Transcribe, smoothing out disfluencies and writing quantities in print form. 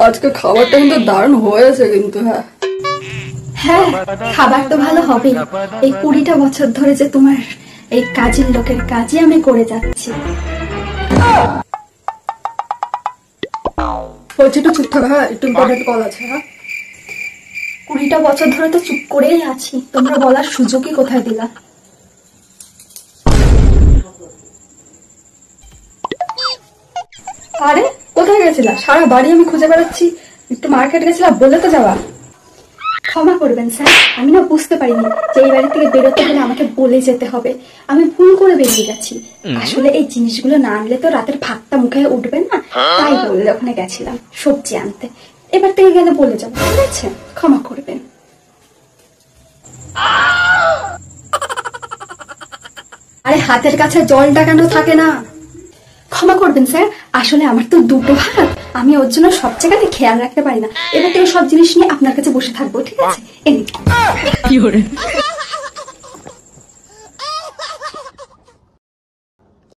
আজকে খাবারটা কিন্তু দারুণ হয়েছে কিন্তু। হ্যাঁ হ্যাঁ, খাবার তো ভালো হবেই। এই 20টা বছর ধরে যে তোমার এই কাজের লোকের কাজই আমি করে যাচ্ছি। বলছি একটু চুপ থাকো। হ্যাঁ একটু ইম্পর্টেন্ট কল আছে। হ্যাঁ 20টা বছর ধরে তো চুপ করেই আছি, তোমরা বলার সুযোগই কোথায় দিলা? আরে কোথায় গেছিলা? সারা বাড়ি আমি খুঁজে বেড়াচ্ছি। একটু মার্কেট গেছিলা বলে তো যাওয়া। ক্ষমা করবেন স্যার, আমি না বুঝতে পারিনি যে এই বাড়ি থেকে বেরোতে হলে আমাকে বলে যেতে হবে। আমি ভুল করে বেরিয়ে গেছি। আসলে এই জিনিসগুলো না আনলে তো রাতের ভাতটা মুখে উঠবে না, তাই বলে ওখানে গেছিলাম সবজি আনতে। এবার থেকে গেলে বলে যাবো, ঠিক আছে? ক্ষমা করবেন। আরে হাতের কাছে জল টাকানো থাকে না। ক্ষমা করবেন স্যার, আসলে আমার তো দুটো হাত, আমি ওর জন্য সব জায়গাতে খেয়াল রাখতে পারি না। এবার থেকে সব জিনিস নিয়ে আপনার কাছে বসে থাকবো, ঠিক আছে? এনে